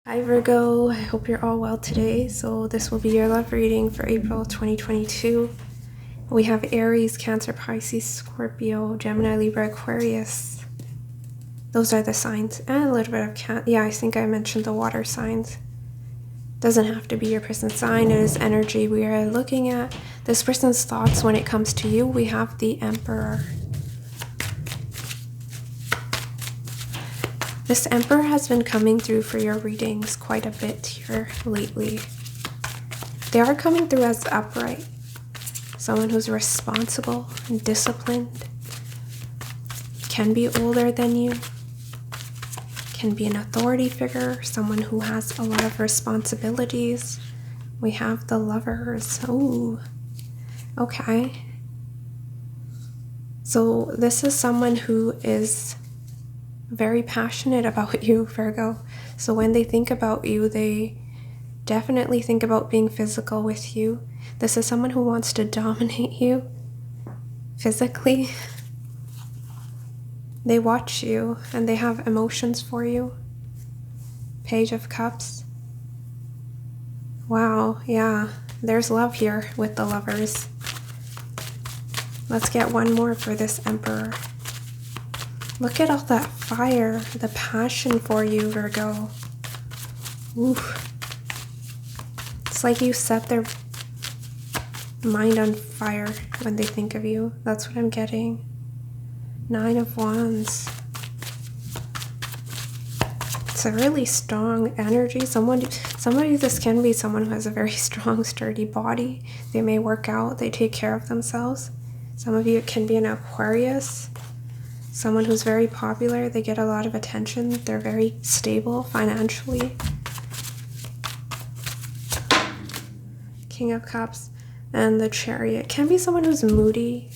Hi Virgo, I hope you're all well today. So this will be your love reading for April 2022. We have Aries, Cancer, Pisces, Scorpio, Gemini, Libra, Aquarius. Those are the signs. And a little bit of I think I mentioned the water signs. Doesn't have to be your person's sign. It is energy we are looking at. This person's thoughts when it comes to you. We have the Emperor. This Emperor has been coming through for your readings quite a bit here lately. They are coming through as upright. Someone who's responsible and disciplined. Can be older than you. Can be an authority figure. Someone who has a lot of responsibilities. We have the Lovers. Oh, okay. So this is someone who is very passionate about you, Virgo. So when they think about you, they definitely think about being physical with you. This is someone who wants to dominate you physically. They watch you and they have emotions for you. Page of Cups. Wow, yeah, there's love here with the Lovers. Let's get one more for this Emperor. Look at all that fire, the passion for you, Virgo. Ooh. It's like you set their mind on fire when they think of you. That's what I'm getting. 9 of Wands. It's a really strong energy. This can be someone who has a very strong, sturdy body. They may work out. They take care of themselves. Some of you, it can be an Aquarius. Someone who's very popular, they get a lot of attention, they're very stable financially. King of Cups and the Chariot. Can be someone who's moody.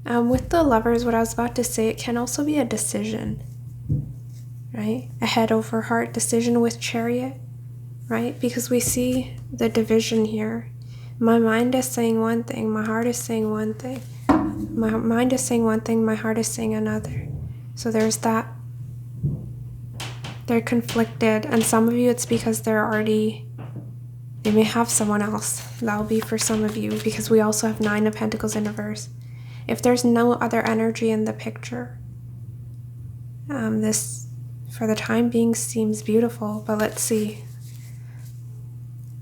With the Lovers, what I was about to say, it can also be a decision, right? A head over heart decision with Chariot, right? Because we see the division here. My mind is saying one thing, my heart is saying one thing. My mind is saying one thing, my heart is saying another. So there's that. They're conflicted, and some of you it's because they may have someone else. That'll be for some of you, because we also have 9 of Pentacles in reverse. If there's no other energy in the picture, this, for the time being, seems beautiful, but let's see.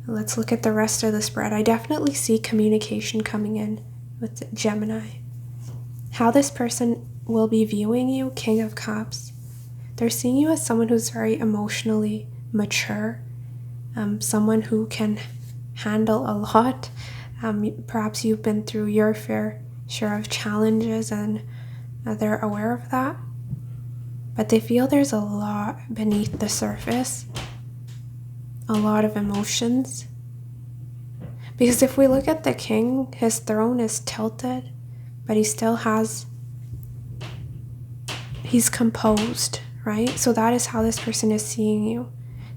Let's look at the rest of the spread. I definitely see communication coming in with Gemini. How this person will be viewing you, King of Cups. They're seeing you as someone who's very emotionally mature, someone who can handle a lot. Perhaps you've been through your fair share of challenges and they're aware of that. But they feel there's a lot beneath the surface, a lot of emotions. Because if we look at the king, his throne is tilted, but he's composed, right? So that is how this person is seeing you.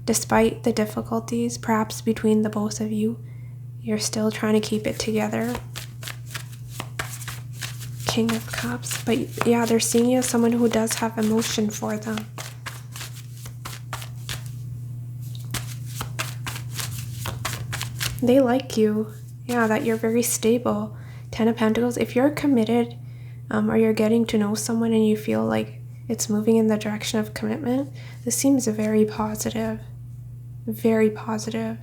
Despite the difficulties, perhaps between the both of you, you're still trying to keep it together. King of Cups. But yeah, they're seeing you as someone who does have emotion for them. They like you. Yeah, that you're very stable. 10 of Pentacles. If you're committed or you're getting to know someone and you feel like it's moving in the direction of commitment, this seems very positive. Very positive.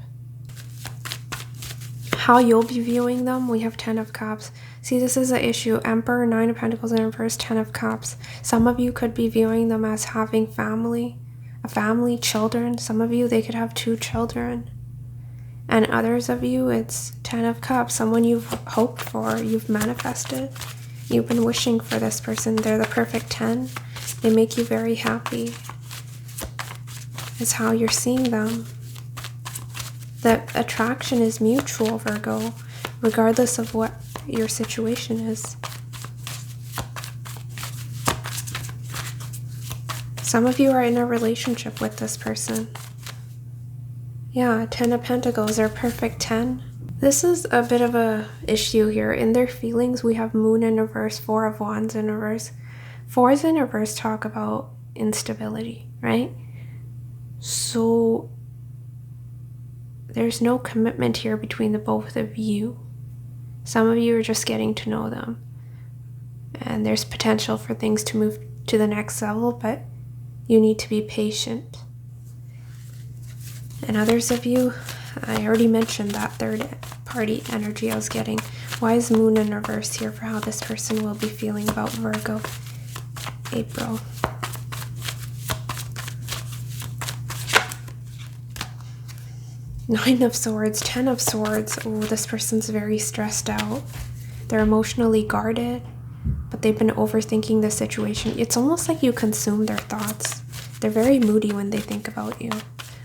How you'll be viewing them, we have 10 of Cups. See, this is an issue. Emperor, 9 of Pentacles in reverse, 10 of Cups. Some of you could be viewing them as having family, children. Some of you, they could have 2 children. And others of you, it's 10 of Cups, someone you've hoped for, you've manifested. You've been wishing for this person. They're the perfect 10. They make you very happy. Is how you're seeing them. The attraction is mutual, Virgo, regardless of what your situation is. Some of you are in a relationship with this person. Yeah, 10 of Pentacles, they're perfect 10. This is a bit of a issue here. In their feelings, we have Moon in reverse, 4 of Wands in reverse. 4s in reverse talk about instability, right? So there's no commitment here between the both of you. Some of you are just getting to know them. And there's potential for things to move to the next level, but you need to be patient. And others of you, I already mentioned that third party energy I was getting. Why is Moon in reverse here for how this person will be feeling about Virgo April? Nine of Swords, 10 of Swords. Oh, this person's very stressed out. They're emotionally guarded, but they've been overthinking the situation. It's almost like you consume their thoughts. They're very moody when they think about you.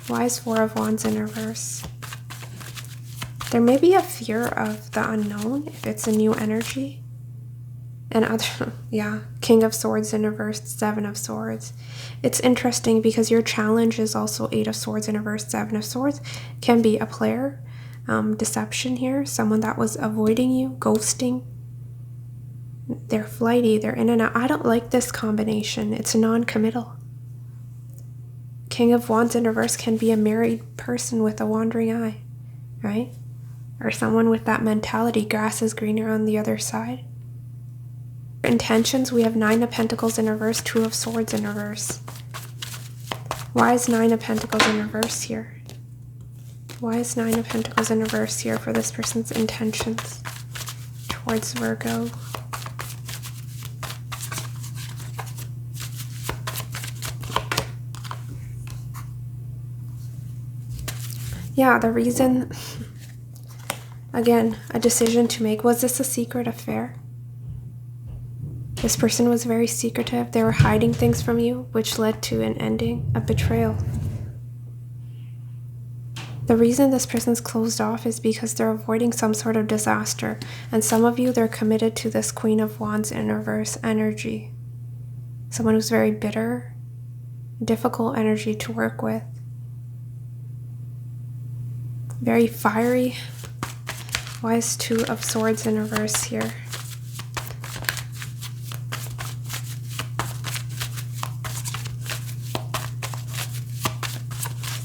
Why is Four of Wands in reverse? There may be a fear of the unknown if it's a new energy. And King of Swords in reverse, Seven of Swords. It's interesting because your challenge is also Eight of Swords in reverse, Seven of Swords. Can be a player, deception here, someone that was avoiding you, ghosting. They're flighty, they're in and out. I don't like this combination. It's non-committal. King of Wands in reverse can be a married person with a wandering eye, right? Or someone with that mentality, grass is greener on the other side. Intentions, we have Nine of Pentacles in reverse, Two of Swords in reverse. Why is Nine of Pentacles in reverse here? Why is Nine of Pentacles in reverse here for this person's intentions towards Virgo? Yeah, the reason, again, a decision to make. Was this a secret affair? This person was very secretive. They were hiding things from you, which led to an ending, a betrayal. The reason this person's closed off is because they're avoiding some sort of disaster. And some of you, they're committed to this Queen of Wands in reverse energy. Someone who's very bitter, difficult energy to work with. Very fiery. Why is Two of Swords in reverse here?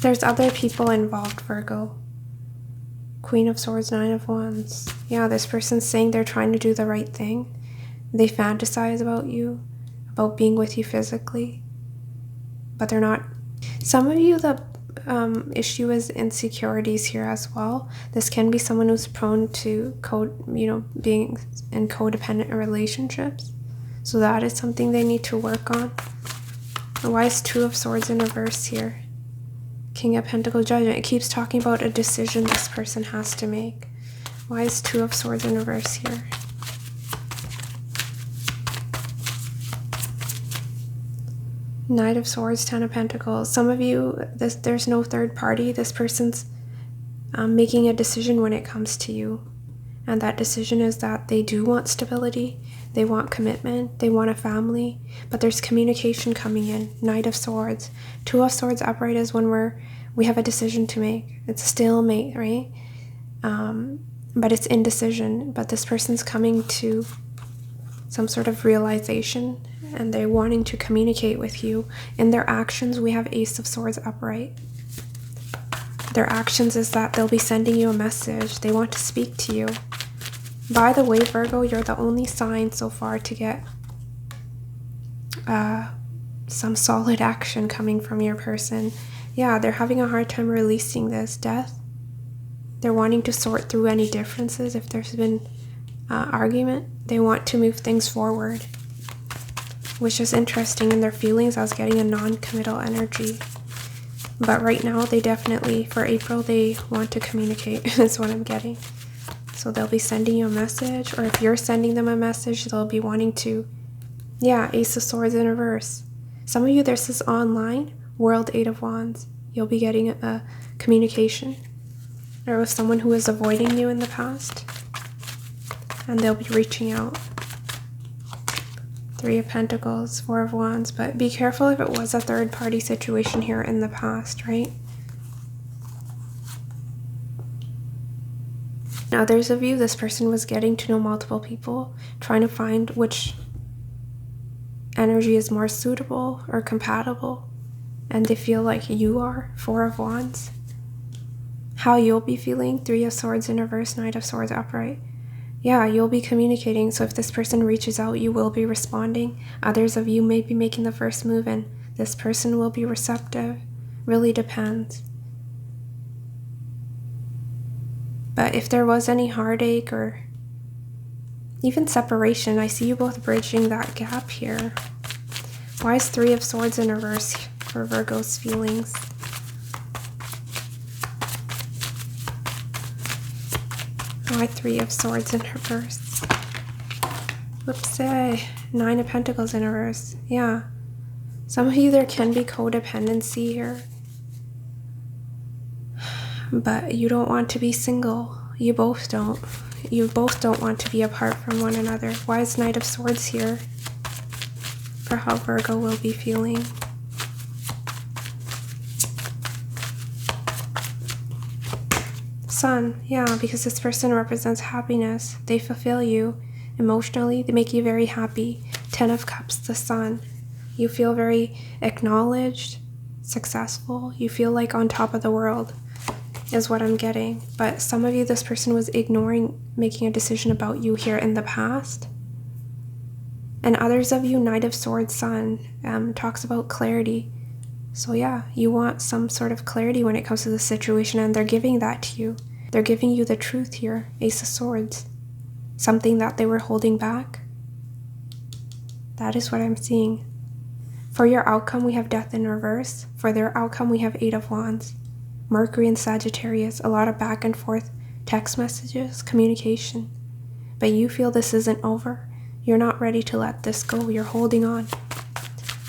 There's other people involved, Virgo. Queen of Swords, Nine of Wands. Yeah, this person's saying they're trying to do the right thing. They fantasize about you, about being with you physically, but they're not. Some of you, the issue is insecurities here as well. This can be someone who's prone to being in codependent relationships. So that is something they need to work on. Why is Two of Swords in reverse here? King of Pentacles, Judgment. It keeps talking about a decision this person has to make. Why is Two of Swords in reverse here? Knight of Swords, Ten of Pentacles. Some of you, there's no third party. This person's making a decision when it comes to you. And that decision is that they do want stability. They want commitment. They want a family. But there's communication coming in. Knight of Swords. Two of Swords upright is when we have a decision to make. It's a stalemate, right? But it's indecision. But this person's coming to some sort of realization. And they're wanting to communicate with you. In their actions, we have Ace of Swords upright. Their actions is that they'll be sending you a message. They want to speak to you. By the way, Virgo, you're the only sign so far to get some solid action coming from your person. Yeah, they're having a hard time releasing this death. They're wanting to sort through any differences. If there's been argument, they want to move things forward. Which is interesting in their feelings. I was getting a non-committal energy. But right now, they definitely, for April, they want to communicate. Is what I'm getting. So they'll be sending you a message. Or if you're sending them a message, they'll be wanting to... Yeah, Ace of Swords in reverse. Some of you, this is online. World, Eight of Wands. You'll be getting a communication. Or with someone who is avoiding you in the past. And they'll be reaching out. Three of Pentacles, Four of Wands, but be careful if it was a third-party situation here in the past, right? And others of you, this person was getting to know multiple people, trying to find which energy is more suitable or compatible. and they feel like you are, Four of Wands. How you'll be feeling, Three of Swords in reverse, Knight of Swords upright. Yeah, you'll be communicating, so if this person reaches out, you will be responding. Others of you may be making the first move, and this person will be receptive. Really depends. But if there was any heartache or even separation, I see you both bridging that gap here. Why is Three of Swords in reverse for Virgo's feelings? Why Three of Swords in reverse? Whoopsie. Nine of Pentacles in reverse. Yeah. Some of you, there can be codependency here. But you don't want to be single. You both don't. You both don't want to be apart from one another. Why is Knight of Swords here? For how Virgo will be feeling. Sun, yeah, because this person represents happiness. They fulfill you emotionally. They make you very happy. 10 of Cups, the Sun. You feel very acknowledged, successful. You feel like on top of the world is what I'm getting. But some of you, this person was ignoring making a decision about you here in the past. And others of you, Knight of Swords, Sun, talks about clarity. So yeah, you want some sort of clarity when it comes to the situation, and they're giving that to you. They're giving you the truth here, Ace of Swords. Something that they were holding back. That is what I'm seeing. For your outcome, we have Death in reverse. For their outcome, we have Eight of Wands. Mercury and Sagittarius, a lot of back and forth text messages, communication. But you feel this isn't over. You're not ready to let this go. You're holding on.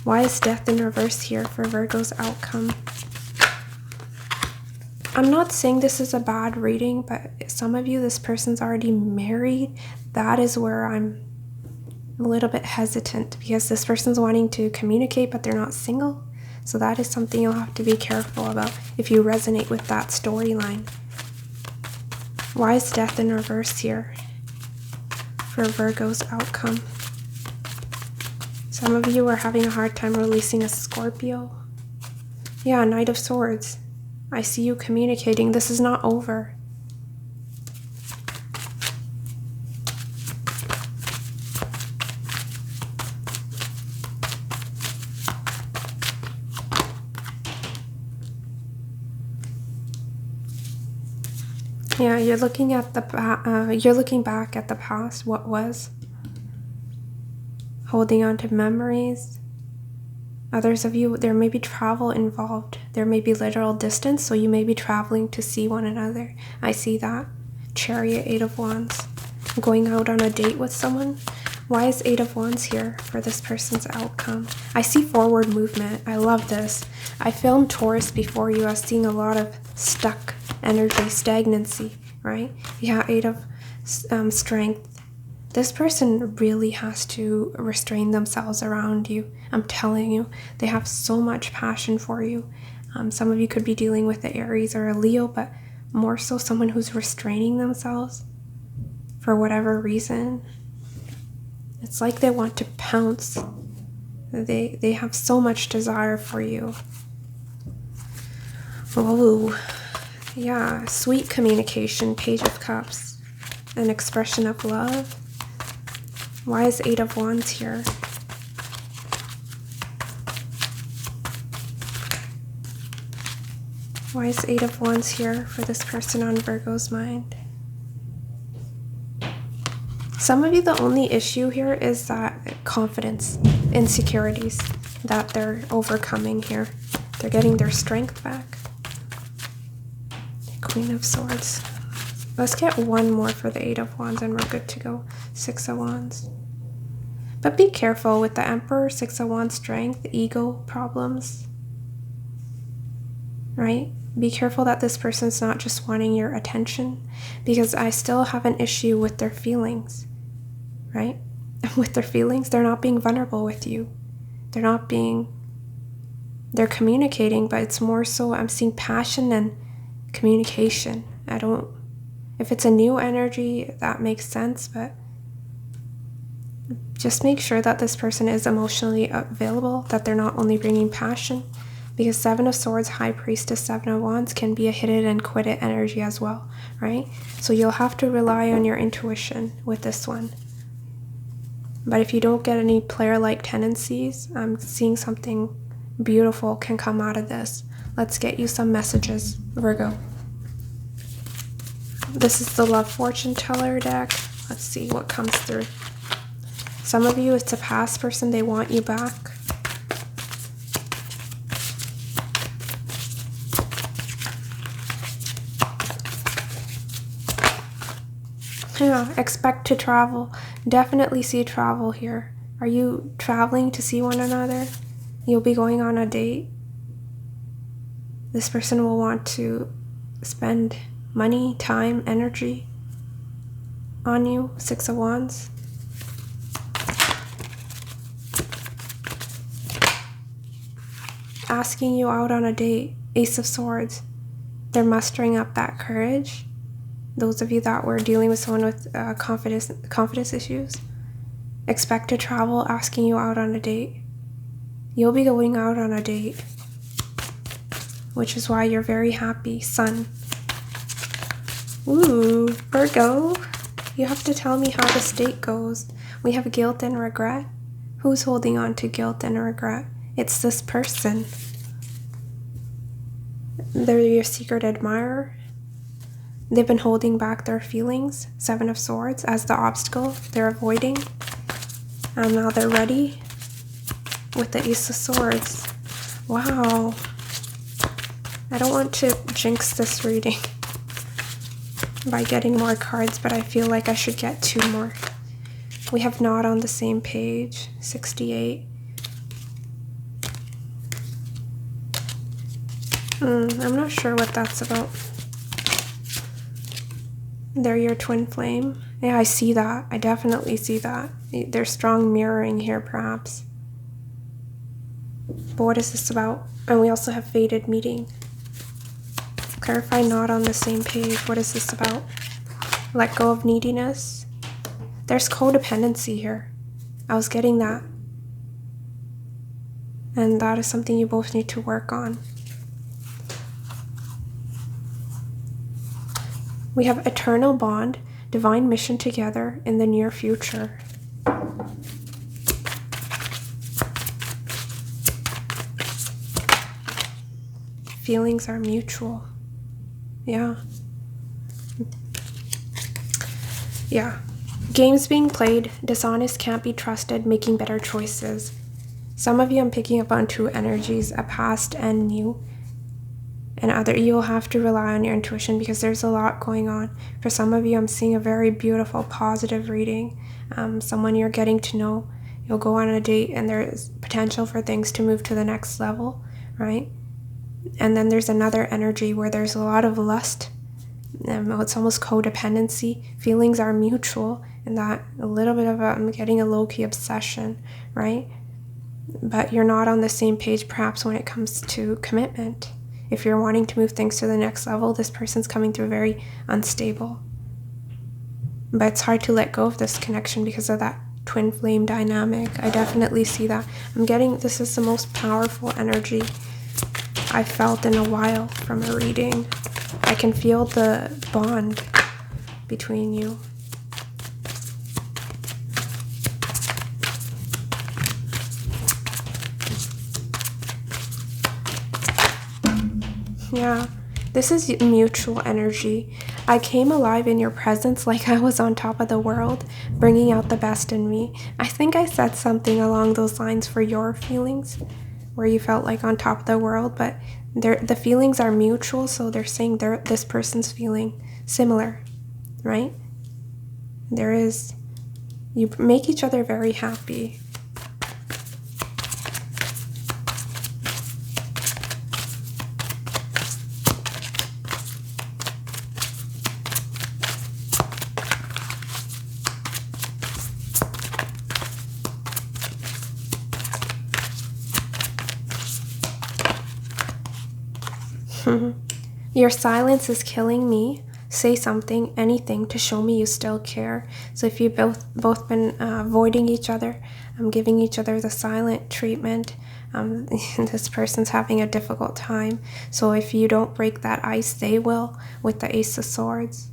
Why is Death in reverse here for Virgo's outcome? I'm not saying this is a bad reading, but some of you, this person's already married. That is where I'm a little bit hesitant, because this person's wanting to communicate, but they're not single. So that is something you'll have to be careful about if you resonate with that storyline. Why is Death in reverse here for Virgo's outcome? Some of you are having a hard time releasing a Scorpio. Yeah, Knight of Swords. I see you communicating. This is not over. Yeah, you're looking at you're looking back at the past, what was, holding on to memories. Others of you, there may be travel involved. There may be literal distance, so you may be traveling to see one another. I see that. Chariot, Eight of Wands. Going out on a date with someone. Why is Eight of Wands here for this person's outcome? I see forward movement. I love this. I filmed Taurus before you. I was seeing a lot of stuck energy, stagnancy, right? Yeah, Eight of Strength. This person really has to restrain themselves around you. I'm telling you, they have so much passion for you. Some of you could be dealing with the Aries or a Leo, but more so someone who's restraining themselves for whatever reason. It's like they want to pounce. They have so much desire for you. Oh, yeah, sweet communication, Page of Cups, an expression of love. Why is Eight of Wands here? Why is Eight of Wands here for this person on Virgo's mind? Some of you, the only issue here is that confidence, insecurities that they're overcoming here. They're getting their strength back. Queen of Swords. Let's get one more for the Eight of Wands and we're good to go. Six of Wands. But be careful with the Emperor, Six of Wands, strength, ego problems. Right? Be careful that this person's not just wanting your attention, because I still have an issue with their feelings. Right? With their feelings, they're not being vulnerable with you. They're communicating, but it's more so I'm seeing passion and communication. If it's a new energy, that makes sense, but just make sure that this person is emotionally available, that they're not only bringing passion, Because Seven of Swords, High Priestess, Seven of Wands can be a hit it and quit it energy as well, right? So you'll have to rely on your intuition with this one. But if you don't get any player-like tendencies, I'm seeing something beautiful can come out of this. Let's get you some messages, Virgo. This is the Love Fortune Teller deck. Let's see what comes through. Some of you, it's a past person, they want you back. Yeah, expect to travel. Definitely see travel here. Are you traveling to see one another? You'll be going on a date. This person will want to spend money, time, energy on you. Six of Wands. Asking you out on a date. Ace of Swords. They're mustering up that courage. Those of you that were dealing with someone with confidence issues, expect to travel, asking you out on a date. You'll be going out on a date, which is why you're very happy. Sun. Ooh, Virgo, you have to tell me how this date goes. We have guilt and regret. Who's holding on to guilt and regret? It's this person. They're your secret admirer. They've been holding back their feelings. Seven of Swords as the obstacle they're avoiding. And now they're ready with the Ace of Swords. Wow. I don't want to jinx this reading by getting more cards, but I feel like I should get 2 more. We have not on the same page. 68. I'm not sure what that's about. They're your twin flame. Yeah, I see that. I definitely see that. There's strong mirroring here, perhaps. But what is this about? And we also have fated meeting. Clarify not on the same page. What is this about? Let go of neediness. There's codependency here. I was getting that. And that is something you both need to work on. We have eternal bond, divine mission together in the near future. Feelings are mutual. Yeah. Games being played, dishonest, can't be trusted, making better choices. Some of you, I'm picking up on 2 energies, a past and new. And other, you'll have to rely on your intuition because there's a lot going on. For some of you, I'm seeing a very beautiful, positive reading. Someone you're getting to know. You'll go on a date and there's potential for things to move to the next level, right? And then there's another energy where there's a lot of lust. It's almost codependency. Feelings are mutual and that a little bit of I'm getting a low-key obsession, right? But you're not on the same page perhaps when it comes to commitment. If you're wanting to move things to the next level, this person's coming through very unstable. But it's hard to let go of this connection because of that twin flame dynamic. I definitely see that. I'm getting this is the most powerful energy I've felt in a while from a reading. I can feel the bond between you. Yeah, this is mutual energy. I came alive in your presence like I was on top of the world, bringing out the best in me. I think I said something along those lines for your feelings, where you felt like on top of the world, but the feelings are mutual, so they're saying this person's feeling similar, right? You make each other very happy. Your silence is killing me. Say something, anything to show me you still care. So if you've both been avoiding each other, giving each other the silent treatment, This person's having a difficult time. So if you don't break that ice, they will, with the Ace of Swords.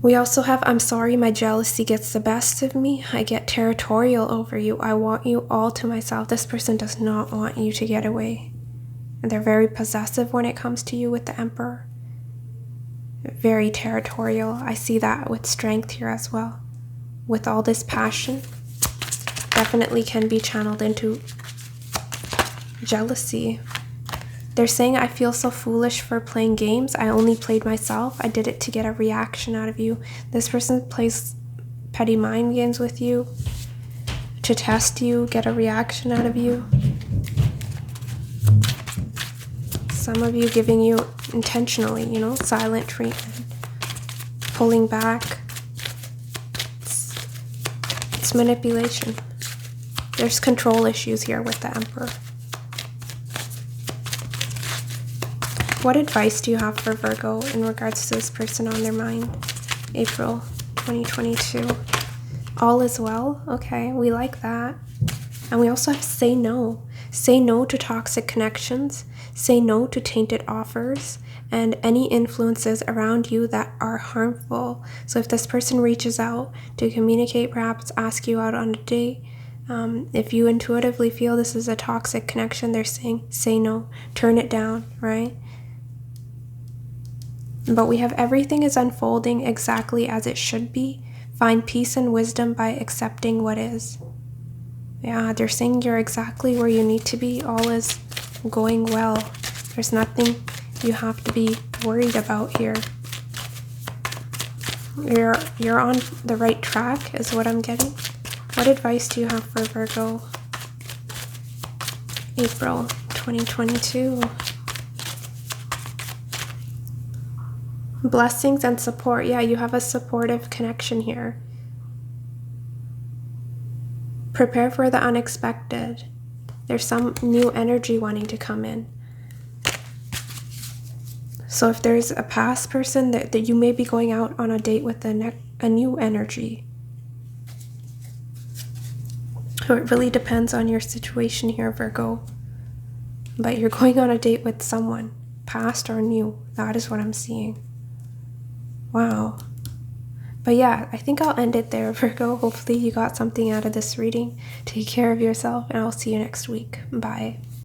We also have, I'm sorry, my jealousy gets the best of me. I get territorial over you. I want you all to myself. This person does not want you to get away. And they're very possessive when it comes to you with the Emperor. Very territorial. I see that with Strength here as well. With all this passion, definitely can be channeled into jealousy. They're saying, I feel so foolish for playing games. I only played myself. I did it to get a reaction out of you. This person plays petty mind games with you to test you, get a reaction out of you. Some of you giving you intentionally, silent treatment, pulling back. It's manipulation. There's control issues here with the Emperor. What advice do you have for Virgo in regards to this person on their mind? April 2022. All is well. Okay, we like that. And we also have say no. Say no to toxic connections. Say no to tainted offers and any influences around you that are harmful. So if this person reaches out to communicate, perhaps ask you out on a date, if you intuitively feel this is a toxic connection, they're saying say no, turn it down, right? But we have everything is unfolding exactly as it should be. Find peace and wisdom by accepting what is. Yeah, they're saying you're exactly where you need to be. All is going well. There's nothing you have to be worried about here. You're on the right track is what I'm getting. What advice do you have for Virgo? April 2022. Blessings and support. Yeah, you have a supportive connection here. Prepare for the unexpected. There's some new energy wanting to come in. So if there's a past person that you may be going out on a date with a new energy. So it really depends on your situation here, Virgo. But you're going on a date with someone, past or new. That is what I'm seeing. Wow. But yeah, I think I'll end it there, Virgo. Hopefully you got something out of this reading. Take care of yourself, and I'll see you next week. Bye.